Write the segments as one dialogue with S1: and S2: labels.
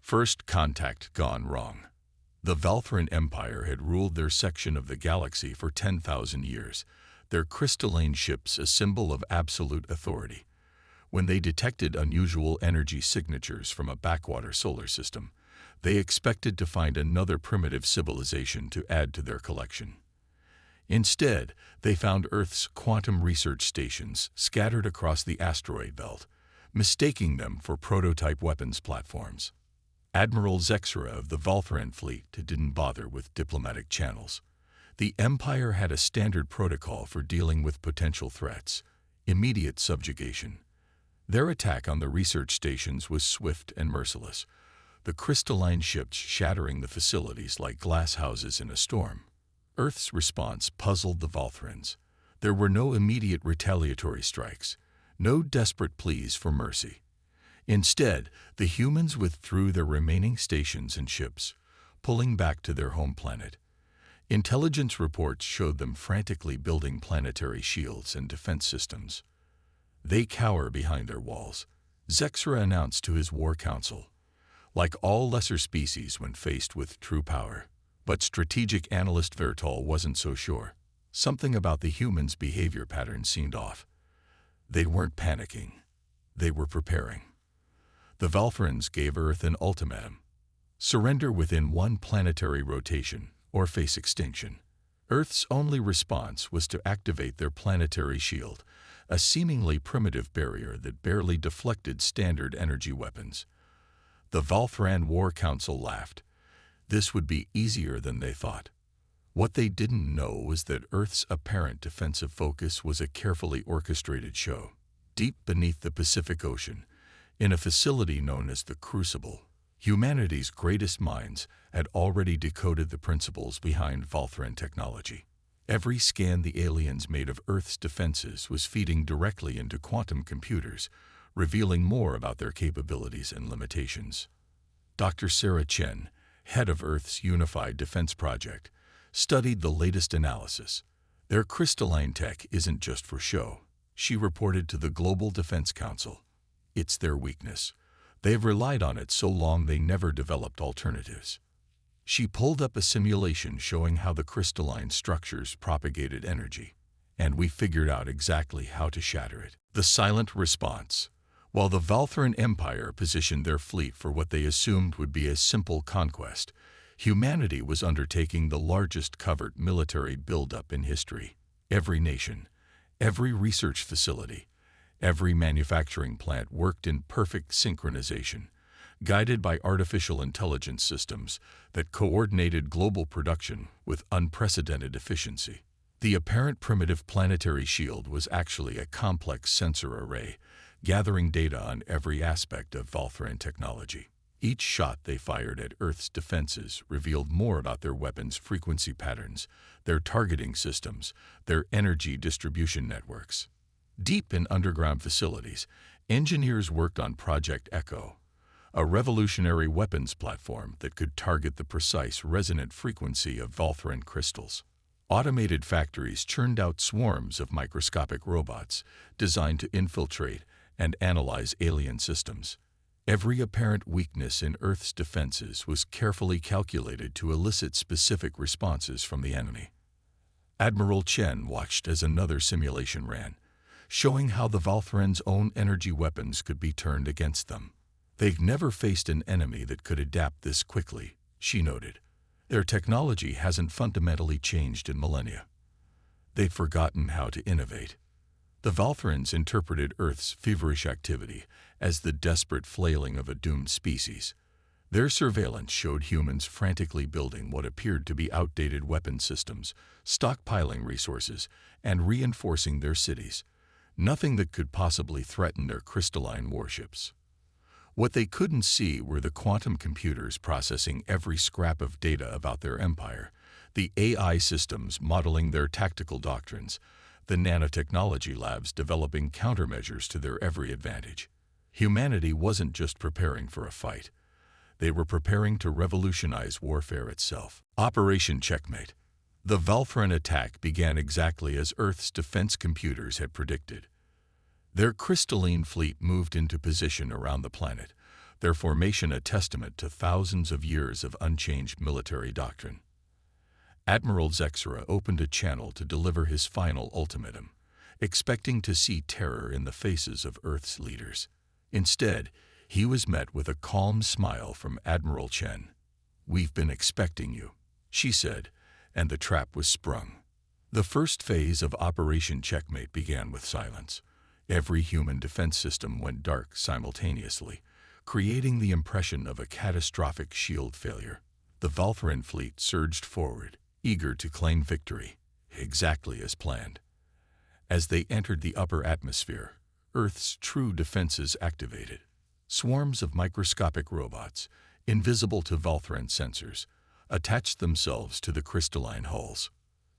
S1: First contact gone wrong. The Valthran Empire had ruled their section of the galaxy for 10,000 years, their crystalline ships a symbol of absolute authority. When they detected unusual energy signatures from a backwater solar system, they expected to find another primitive civilization to add to their collection. Instead, they found Earth's quantum research stations scattered across the asteroid belt, mistaking them for prototype weapons platforms. Admiral Zexera of the Valthran fleet didn't bother with diplomatic channels. The Empire had a standard protocol for dealing with potential threats: immediate subjugation. Their attack on the research stations was swift and merciless, the crystalline ships shattering the facilities like glass houses in a storm. Earth's response puzzled the Valthrans. There were no immediate retaliatory strikes, no desperate pleas for mercy. Instead, the humans withdrew their remaining stations and ships, pulling back to their home planet. Intelligence reports showed them frantically building planetary shields and defense systems. They cower behind their walls, Zexera announced to his war council, like all lesser species when faced with true power. But strategic analyst Vertol wasn't so sure. Something about the humans' behavior patterns seemed off. They weren't panicking. They were preparing. The Valthrans gave Earth an ultimatum: surrender within one planetary rotation or face extinction. Earth's only response was to activate their planetary shield, a seemingly primitive barrier that barely deflected standard energy weapons. The Valthran War Council laughed. This would be easier than they thought. What they didn't know was that Earth's apparent defensive focus was a carefully orchestrated show. Deep beneath the Pacific Ocean, in a facility known as the Crucible, humanity's greatest minds had already decoded the principles behind Valthran technology. Every scan the aliens made of Earth's defenses was feeding directly into quantum computers, revealing more about their capabilities and limitations. Dr. Sarah Chen, head of Earth's Unified Defense Project, studied the latest analysis. Their crystalline tech isn't just for show, she reported to the Global Defense Council. It's their weakness. They've relied on it so long they never developed alternatives. She pulled up a simulation showing how the crystalline structures propagated energy, and we figured out exactly how to shatter it. The silent response. While the Valthran Empire positioned their fleet for what they assumed would be a simple conquest, humanity was undertaking the largest covert military buildup in history. Every nation, every research facility, every manufacturing plant worked in perfect synchronization, guided by artificial intelligence systems that coordinated global production with unprecedented efficiency. The apparent primitive planetary shield was actually a complex sensor array, gathering data on every aspect of Valthran technology. Each shot they fired at Earth's defenses revealed more about their weapons' frequency patterns, their targeting systems, their energy distribution networks. Deep in underground facilities, engineers worked on Project Echo, a revolutionary weapons platform that could target the precise resonant frequency of Valthran crystals. Automated factories churned out swarms of microscopic robots designed to infiltrate and analyze alien systems. Every apparent weakness in Earth's defenses was carefully calculated to elicit specific responses from the enemy. Admiral Chen watched as another simulation ran, showing how the Valthrans' own energy weapons could be turned against them. They've never faced an enemy that could adapt this quickly, she noted. Their technology hasn't fundamentally changed in millennia. They've forgotten how to innovate. The Valthrans interpreted Earth's feverish activity as the desperate flailing of a doomed species. Their surveillance showed humans frantically building what appeared to be outdated weapon systems, stockpiling resources, and reinforcing their cities. Nothing that could possibly threaten their crystalline warships. What they couldn't see were the quantum computers processing every scrap of data about their empire, the AI systems modeling their tactical doctrines, the nanotechnology labs developing countermeasures to their every advantage. Humanity wasn't just preparing for a fight. They were preparing to revolutionize warfare itself. Operation Checkmate. The Valthran attack began exactly as Earth's defense computers had predicted. Their crystalline fleet moved into position around the planet, their formation a testament to thousands of years of unchanged military doctrine. Admiral Zexera opened a channel to deliver his final ultimatum, expecting to see terror in the faces of Earth's leaders. Instead, he was met with a calm smile from Admiral Chen. "We've been expecting you," she said, and the trap was sprung. The first phase of Operation Checkmate began with silence. Every human defense system went dark simultaneously, creating the impression of a catastrophic shield failure. The Valthuran fleet surged forward, eager to claim victory, exactly as planned. As they entered the upper atmosphere, Earth's true defenses activated. Swarms of microscopic robots, invisible to Valthuran sensors, attached themselves to the crystalline hulls.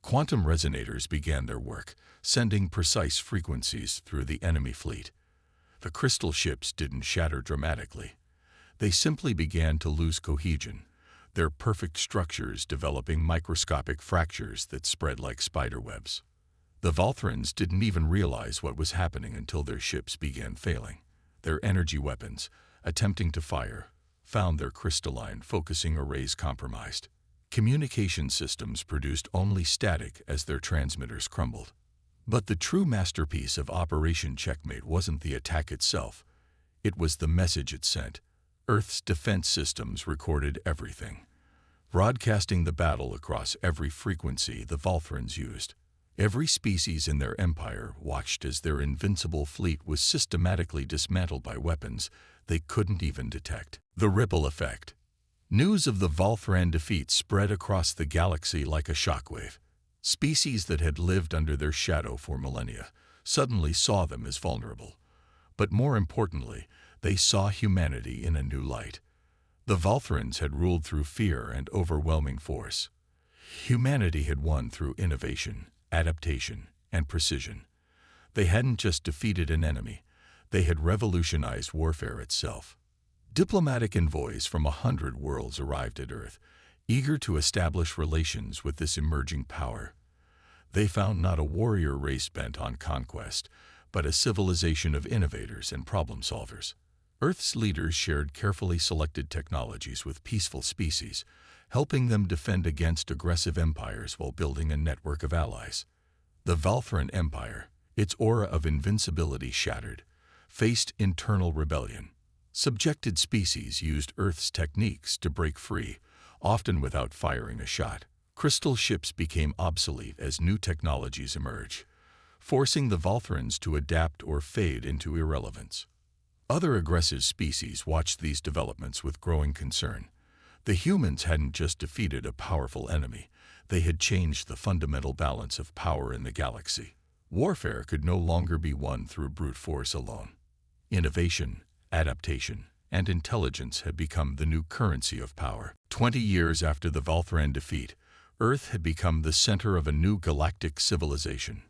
S1: Quantum resonators began their work, sending precise frequencies through the enemy fleet. The crystal ships didn't shatter dramatically. They simply began to lose cohesion, their perfect structures developing microscopic fractures that spread like spiderwebs. The Valthurans didn't even realize what was happening until their ships began failing. Their energy weapons, attempting to fire, found their crystalline focusing arrays compromised. Communication systems produced only static as their transmitters crumbled. But the true masterpiece of Operation Checkmate wasn't the attack itself. It was the message it sent. Earth's defense systems recorded everything, broadcasting the battle across every frequency the Valthrans used. Every species in their empire watched as their invincible fleet was systematically dismantled by weapons they couldn't even detect. The ripple effect. News of the Valthran defeat spread across the galaxy like a shockwave. Species that had lived under their shadow for millennia suddenly saw them as vulnerable. But more importantly, they saw humanity in a new light. The Valthrans had ruled through fear and overwhelming force. Humanity had won through innovation, adaptation, and precision. They hadn't just defeated an enemy, they had revolutionized warfare itself. Diplomatic envoys from 100 worlds arrived at Earth, eager to establish relations with this emerging power. They found not a warrior race bent on conquest, but a civilization of innovators and problem solvers. Earth's leaders shared carefully selected technologies with peaceful species, helping them defend against aggressive empires while building a network of allies. The Valthran Empire, its aura of invincibility shattered, faced internal rebellion. Subjected species used Earth's techniques to break free, often without firing a shot. Crystal ships became obsolete as new technologies emerged, forcing the Valthrans to adapt or fade into irrelevance. Other aggressive species watched these developments with growing concern. The humans hadn't just defeated a powerful enemy, they had changed the fundamental balance of power in the galaxy. Warfare could no longer be won through brute force alone. Innovation, adaptation, and intelligence had become the new currency of power. 20 years after the Valthran defeat, Earth had become the center of a new galactic civilization.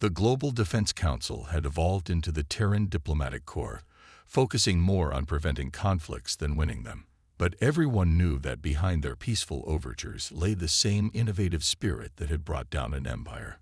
S1: The Global Defense Council had evolved into the Terran Diplomatic Corps, focusing more on preventing conflicts than winning them. But everyone knew that behind their peaceful overtures lay the same innovative spirit that had brought down an empire.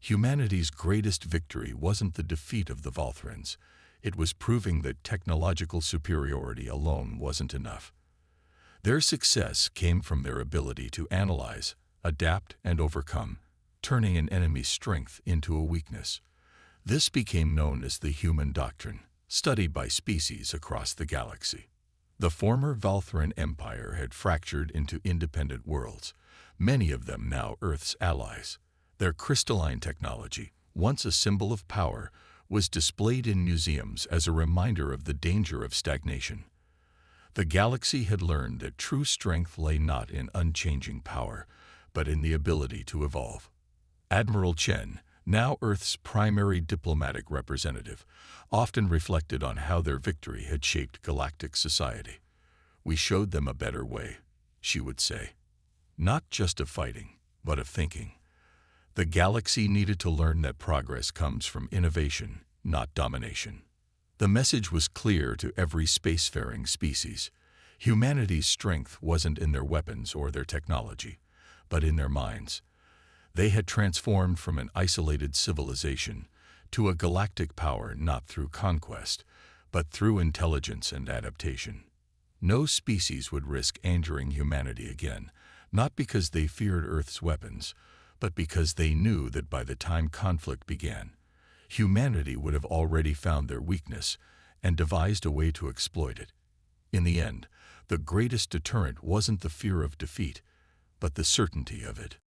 S1: Humanity's greatest victory wasn't the defeat of the Valthrans. It was proving that technological superiority alone wasn't enough. Their success came from their ability to analyze, adapt, and overcome, turning an enemy's strength into a weakness. This became known as the human doctrine, studied by species across the galaxy. The former Valthran Empire had fractured into independent worlds, many of them now Earth's allies. Their crystalline technology, once a symbol of power, was displayed in museums as a reminder of the danger of stagnation. The galaxy had learned that true strength lay not in unchanging power, but in the ability to evolve. Admiral Chen, now Earth's primary diplomatic representative, often reflected on how their victory had shaped galactic society. "We showed them a better way," she would say. "Not just of fighting, but of thinking." The galaxy needed to learn that progress comes from innovation, not domination. The message was clear to every spacefaring species. Humanity's strength wasn't in their weapons or their technology, but in their minds. They had transformed from an isolated civilization to a galactic power not through conquest, but through intelligence and adaptation. No species would risk injuring humanity again, not because they feared Earth's weapons, but because they knew that by the time conflict began, humanity would have already found their weakness and devised a way to exploit it. In the end, the greatest deterrent wasn't the fear of defeat, but the certainty of it.